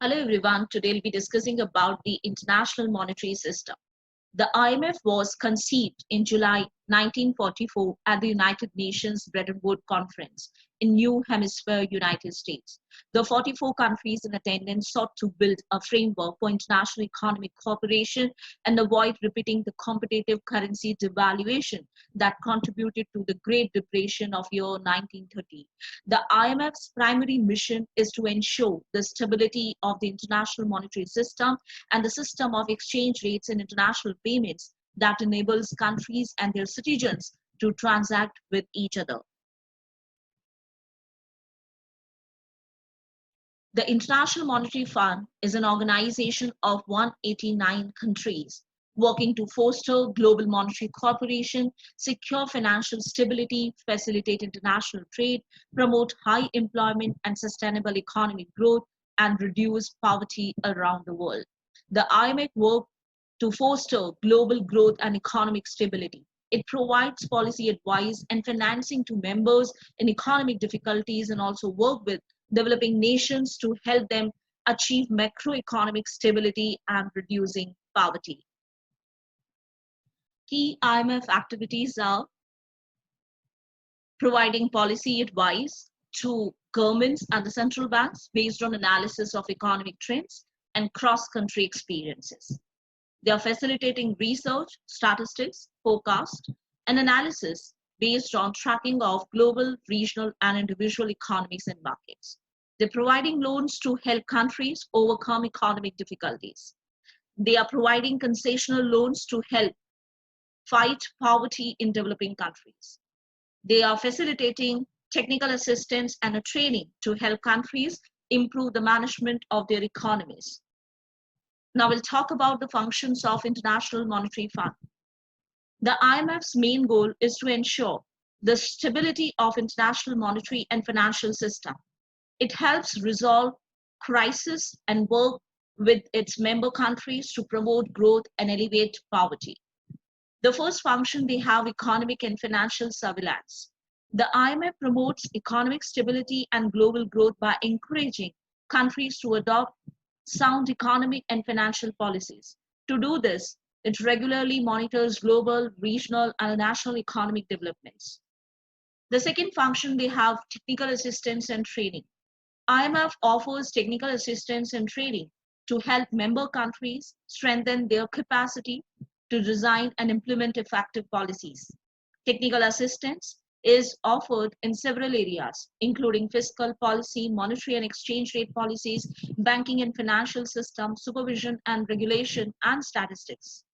Hello everyone, today we'll be discussing about the International Monetary System. The IMF was conceived in July 1944 at the United Nations Bretton Woods Conference in New Hampshire, United States. The 44 countries in attendance sought to build a framework for international economic cooperation and avoid repeating the competitive currency devaluation that contributed to the Great Depression of year 1930. The IMF's primary mission is to ensure the stability of the international monetary system and the system of exchange rates and international payments that enables countries and their citizens to transact with each other. The International Monetary Fund is an organization of 189 countries working to foster global monetary cooperation, secure financial stability, facilitate international trade, promote high employment and sustainable economic growth, and reduce poverty around the world. The IMF works to foster global growth and economic stability. It provides policy advice and financing to members in economic difficulties and also work with developing nations to help them achieve macroeconomic stability and reducing poverty. Key IMF activities are providing policy advice to governments and the central banks based on analysis of economic trends and cross-country experiences. They are facilitating research, statistics, forecast, and analysis based on tracking of global, regional, and individual economies and markets. They're providing loans to help countries overcome economic difficulties. They are providing concessional loans to help fight poverty in developing countries. They are facilitating technical assistance and a training to help countries improve the management of their economies. Now we'll talk about the functions of International Monetary Fund. The IMF's main goal is to ensure the stability of international monetary and financial system. It helps resolve crises and work with its member countries to promote growth and alleviate poverty. The first function, they have economic and financial surveillance. The IMF promotes economic stability and global growth by encouraging countries to adopt sound economic and financial policies. To do this, it regularly monitors global, regional, and national economic developments. The second function, they have technical assistance and training. IMF offers technical assistance and training to help member countries strengthen their capacity to design and implement effective policies. Technical assistance is offered in several areas, including fiscal policy, monetary and exchange rate policies, banking and financial system, supervision and regulation, and statistics.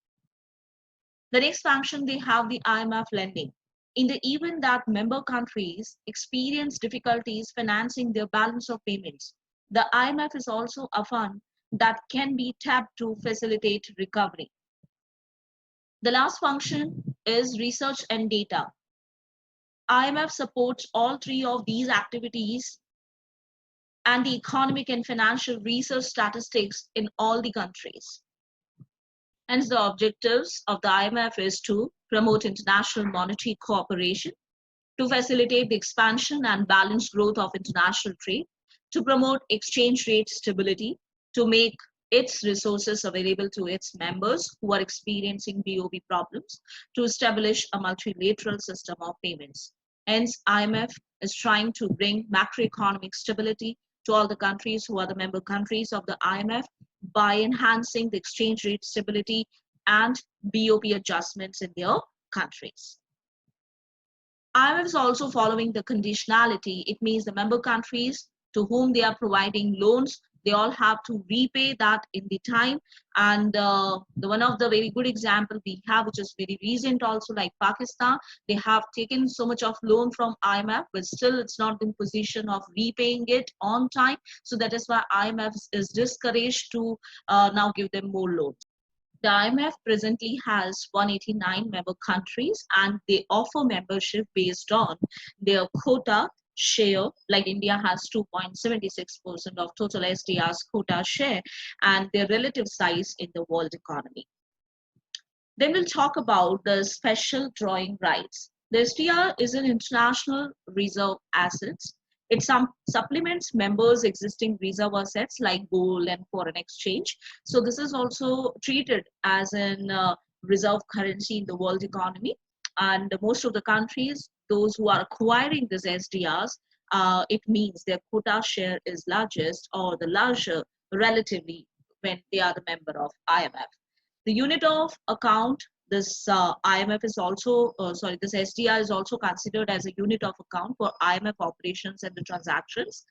The next function, they have the IMF lending. In the event that member countries experience difficulties financing their balance of payments, the IMF is also a fund that can be tapped to facilitate recovery. The last function is research and data. IMF supports all three of these activities and the economic and financial research statistics in all the countries. Hence, the objectives of the IMF is to promote international monetary cooperation, to facilitate the expansion and balanced growth of international trade, to promote exchange rate stability, to make its resources available to its members who are experiencing BOP problems, to establish a multilateral system of payments. Hence, IMF is trying to bring macroeconomic stability to all the countries who are the member countries of the IMF by enhancing the exchange rate stability and BOP adjustments in their countries. IMF is also following the conditionality. It means the member countries to whom they are providing loans, they all have to repay that in the time. And the one of the very good example we have, which is very recent also, like Pakistan, they have taken so much of loan from IMF, but still it's not in position of repaying it on time. So that is why IMF is discouraged to now give them more loans. The IMF presently has 189 member countries and they offer membership based on their quota share. Like India has 2.76% of total SDR's quota share and their relative size in the world economy. Then we'll talk about the special drawing rights. The SDR is an international reserve assets. It supplements members' existing reserve assets like gold and foreign exchange. So this is also treated as an reserve currency in the world economy. And most of the countries, those who are acquiring this SDRs, it means their quota share is largest or the larger relatively when they are the member of IMF. The unit of account, this IMF is also, this SDR is also considered as a unit of account for IMF operations and the transactions.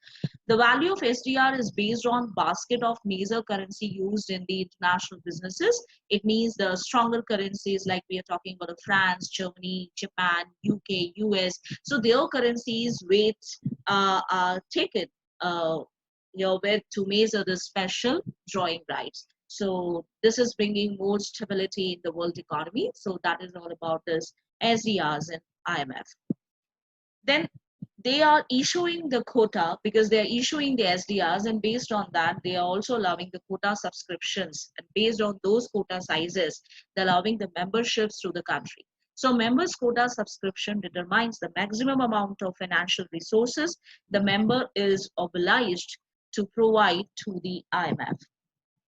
The value of SDR is based on basket of major currency used in the international businesses. It means the stronger currencies like we are talking about France, Germany, Japan, UK, US. So their currencies weights are taken where to measure the special drawing rights. So this is bringing more stability in the world economy. So that is all about this SDRs and IMF. Then they are issuing the quota because they are issuing the SDRs, and based on that, they are also allowing the quota subscriptions. And based on those quota sizes, they're allowing the memberships to the country. So members' quota subscription determines the maximum amount of financial resources the member is obliged to provide to the IMF.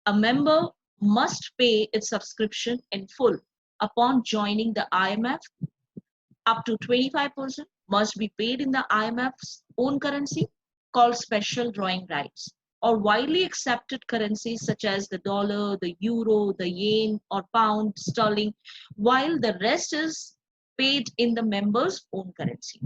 A member must pay its subscription in full upon joining the IMF. Up to 25% must be paid in the IMF's own currency called special drawing rights, or widely accepted currencies such as the dollar, the euro, the yen, or pound sterling, while the rest is paid in the member's own currency.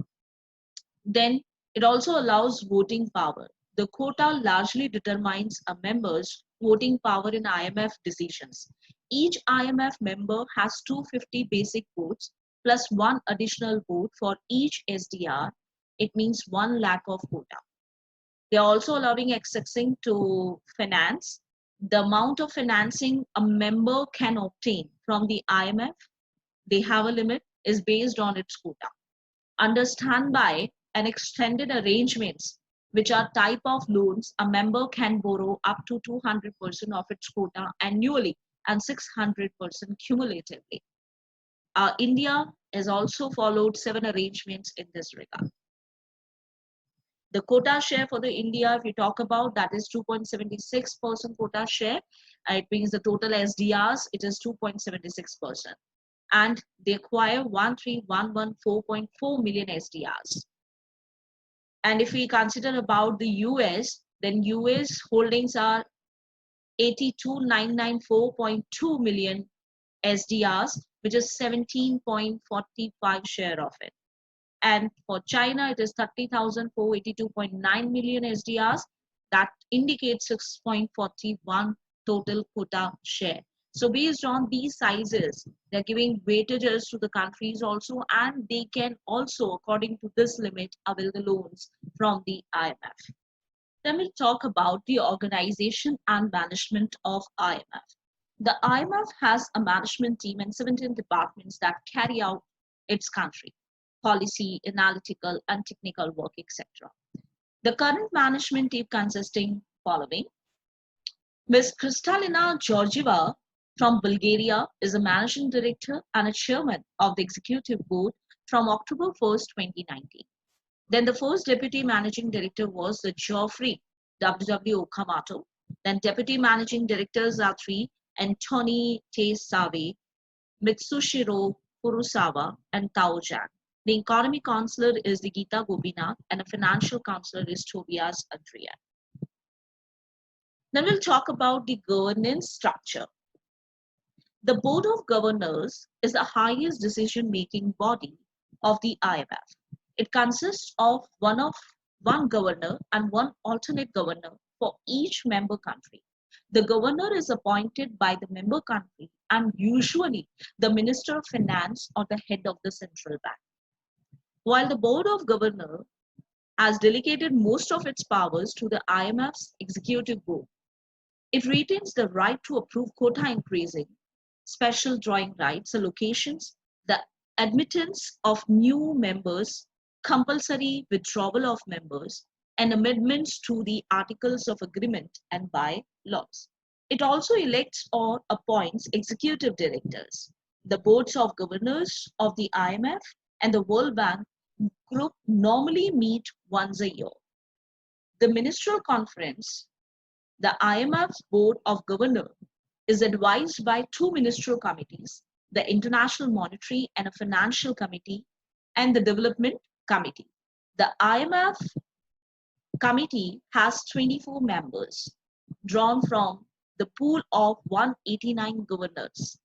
Then it also allows voting power. The quota largely determines a member's voting power in IMF decisions. Each IMF member has 250 basic votes plus one additional vote for each SDR. It means 1 lakh of quota. They are also allowing accessing to finance. The amount of financing a member can obtain from the IMF, they have a limit, is based on its quota. Under standby and extended arrangements, which are type of loans, a member can borrow up to 200% of its quota annually and 600% cumulatively. India has also followed 7 arrangements in this regard. The quota share for the India, if we talk about, that is 2.76% quota share. It means the total SDRs, it is 2.76%. And they acquire 13,114.4 million SDRs. And if we consider about the US, then US holdings are 82,994.2 million SDRs, which is 17.45 share of it. And for China, it is 30,482.9 million SDRs. That indicates 6.41 total quota share. So based on these sizes, they're giving weightages to the countries also, and they can also, according to this limit, avail the loans from the IMF. Then we'll talk about the organization and management of IMF. The IMF has a management team and 17 departments that carry out its country policy, analytical, and technical work, etc. The current management team consisting following: Ms. Kristalina Georgieva from Bulgaria is a managing director and a chairman of the executive board from October 1st, 2019. Then the first deputy managing director was the Geoffrey W.W. Okamoto. Then deputy managing directors are 3: Anthony Te-Save, Mitsushiro Furusawa, and Tao Zhang. The economy counselor is the Geeta Gopinath, and a financial counselor is Tobias Adrian. Then we'll talk about the governance structure. The Board of Governors is the highest decision-making body of the IMF. It consists of one governor and one alternate governor for each member country. The governor is appointed by the member country and usually the Minister of Finance or the head of the central bank. While the Board of Governors has delegated most of its powers to the IMF's executive board, it retains the right to approve quota increasing, special drawing rights, allocations, the admittance of new members, compulsory withdrawal of members, and amendments to the Articles of Agreement and by-laws. It also elects or appoints executive directors. The boards of governors of the IMF and the World Bank Group normally meet once a year. The Ministerial Conference, the IMF's Board of Governors, is advised by two ministerial committees, the International Monetary and Financial Committee and the Development Committee. The IMF committee has 24 members drawn from the pool of 189 governors.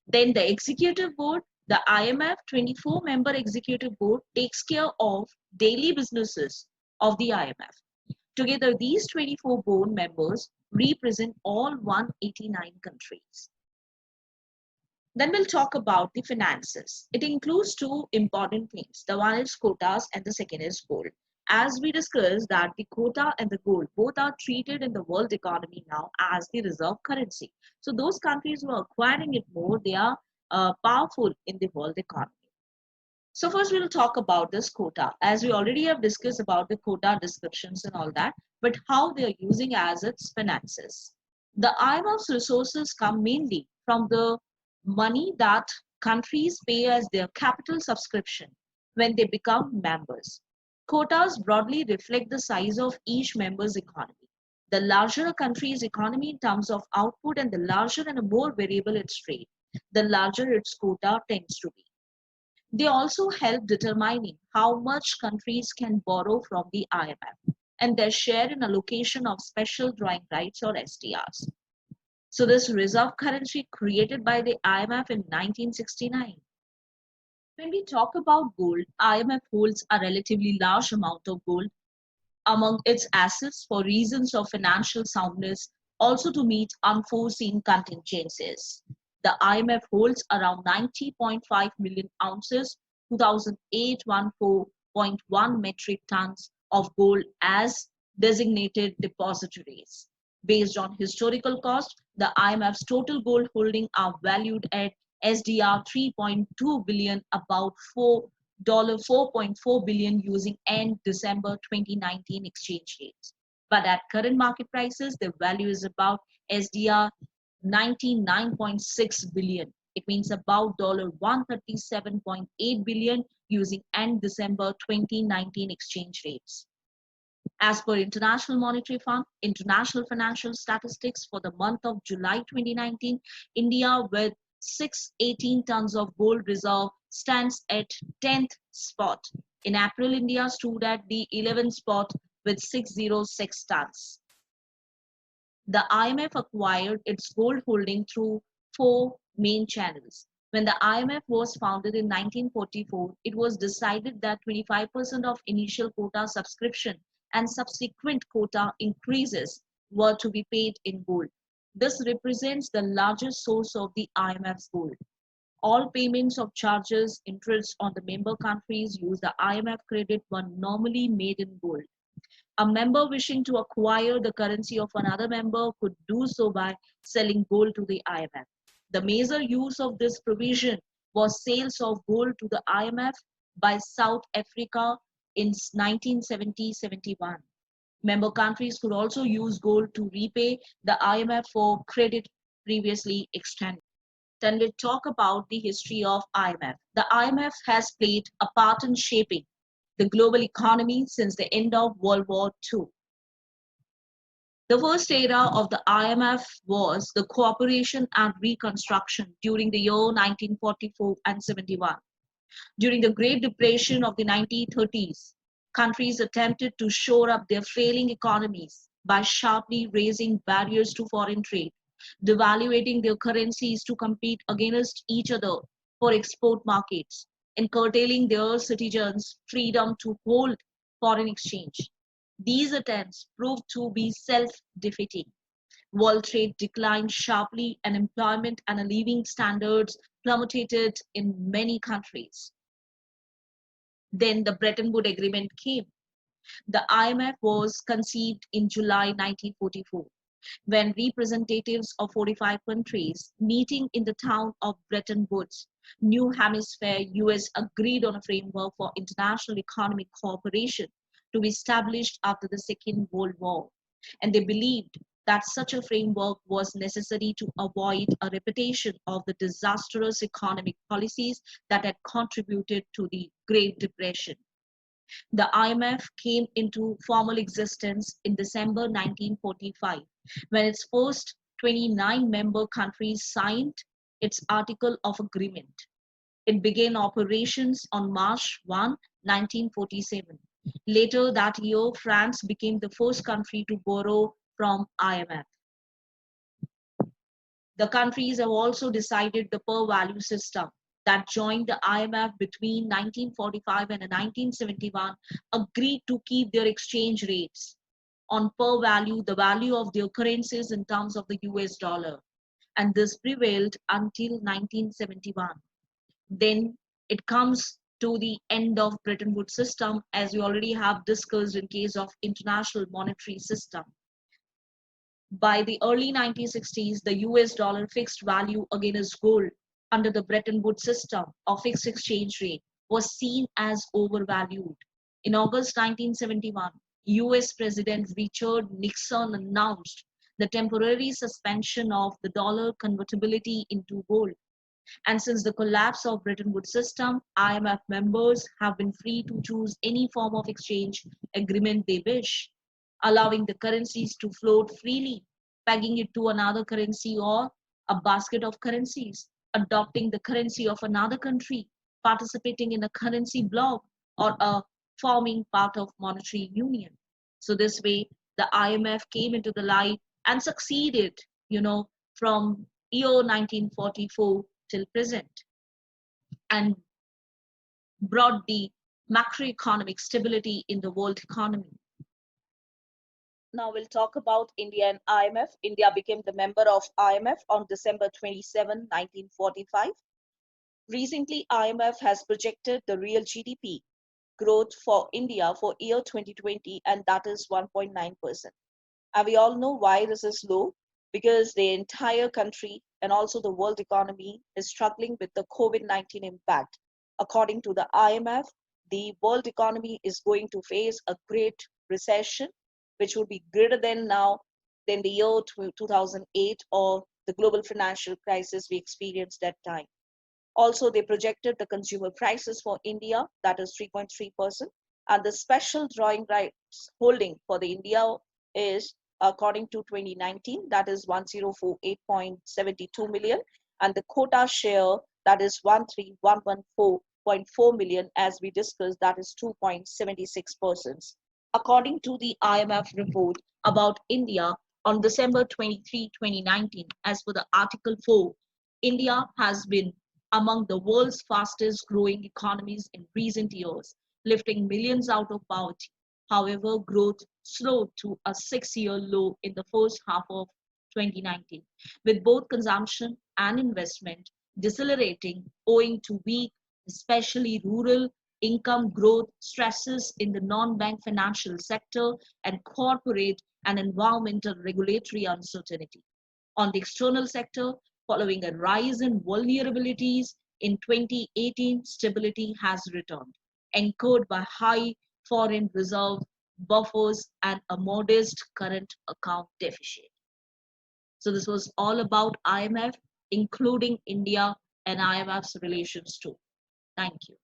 Then the executive board, the IMF 24-member executive board takes care of daily businesses of the IMF. Together, these 24 board members represent all 189 countries. Then we'll talk about the finances. It includes two important things. The one is quotas and the second is gold. As we discussed that the quota and the gold both are treated in the world economy now as the reserve currency. So those countries who are acquiring it more, they are powerful in the world economy. So first we'll talk about this quota, as we already have discussed about the quota descriptions and all that, but how they are using as its finances. The IMF's resources come mainly from the money that countries pay as their capital subscription when they become members. Quotas broadly reflect the size of each member's economy. The larger a country's economy in terms of output and the larger and more variable its trade, the larger its quota tends to be. They also help determining how much countries can borrow from the IMF and their share in allocation of special drawing rights or SDRs. So this reserve currency created by the IMF in 1969. When we talk about gold, IMF holds a relatively large amount of gold among its assets for reasons of financial soundness, also to meet unforeseen contingencies. The IMF holds around 90.5 million ounces, 2008-14.1 metric tons of gold as designated depositories. Based on historical cost, the IMF's total gold holding are valued at SDR 3.2 billion, about $4.4 billion using end December 2019 exchange rates. But at current market prices, the value is about SDR 99.6 billion. It means about $137.8 billion using end December 2019 exchange rates. As per International Monetary Fund, International Financial Statistics for the month of July 2019, India with 618 tons of gold reserve stands at 10th spot. In April, India stood at the 11th spot with 606 tons. The IMF acquired its gold holding through four main channels. When the IMF was founded in 1944, it was decided that 25% of initial quota subscription and subsequent quota increases were to be paid in gold. This represents the largest source of the IMF's gold. All payments of charges, interest on the member countries use the IMF credit were normally made in gold. A member wishing to acquire the currency of another member could do so by selling gold to the IMF. The major use of this provision was sales of gold to the IMF by South Africa in 1970-71. Member countries could also use gold to repay the IMF for credit previously extended. Then we'll talk about the history of IMF. The IMF has played a part in shaping the global economy since the end of World War II. The first era of the IMF was the cooperation and reconstruction during the year 1944 and 71. During the Great Depression of the 1930s, countries attempted to shore up their failing economies by sharply raising barriers to foreign trade, devaluating their currencies to compete against each other for export markets, and curtailing their citizens' freedom to hold foreign exchange. These attempts proved to be self-defeating. World trade declined sharply and employment and living standards plummeted in many countries. Then the Bretton Woods Agreement came. The IMF was conceived in July 1944 when representatives of 45 countries meeting in the town of Bretton Woods, New Hampshire, US agreed on a framework for international economic cooperation to be established after the Second World War. And they believed that such a framework was necessary to avoid a repetition of the disastrous economic policies that had contributed to the Great Depression. The IMF came into formal existence in December 1945 when its first 29 member countries signed its Article of Agreement. It began operations on March 1, 1947. Later that year, France became the first country to borrow from IMF. The countries have also decided the per value system that joined the IMF between 1945 and 1971 agreed to keep their exchange rates on per value, the value of their currencies in terms of the US dollar. And this prevailed until 1971. Then it comes to the end of Bretton Woods system, as we already have discussed in case of international monetary system. By the early 1960s, the US dollar fixed value against gold under the Bretton Woods system of fixed exchange rate was seen as overvalued. In August 1971, US President Richard Nixon announced the temporary suspension of the dollar convertibility into gold. And since the collapse of Bretton Woods system, IMF members have been free to choose any form of exchange agreement they wish, allowing the currencies to float freely, pegging it to another currency or a basket of currencies, adopting the currency of another country, participating in a currency bloc, or forming part of monetary union. So this way, the IMF came into the light and succeeded, from year 1944 till present, and brought the macroeconomic stability in the world economy. Now we'll talk about India and IMF. India became the member of IMF on December 27, 1945. Recently, IMF has projected the real GDP growth for India for year 2020, and that is 1.9%. And we all know why this is low, because the entire country and also the world economy is struggling with the COVID-19 impact. According to the IMF, the world economy is going to face a great recession, which will be greater than the year 2008 or the global financial crisis we experienced that time. Also, they projected the consumer prices for India, that is 3.3%, and the special drawing rights holding for the India is, according to 2019, that is 1048.72 million, and the quota share, that is 13114.4 million, as we discussed, that is 2.76%. According to the IMF report about India on December 23, 2019, as per the Article 4, India has been among the world's fastest growing economies in recent years, lifting millions out of poverty. However, growth slowed to a 6-year low in the first half of 2019, with both consumption and investment decelerating owing to weak, especially rural income growth, stresses in the non-bank financial sector, and corporate and environmental regulatory uncertainty. On the external sector, following a rise in vulnerabilities in 2018, stability has returned, anchored by high foreign reserve buffers and a modest current account deficit. So this was all about IMF, including India and IMF's relations too. Thank you.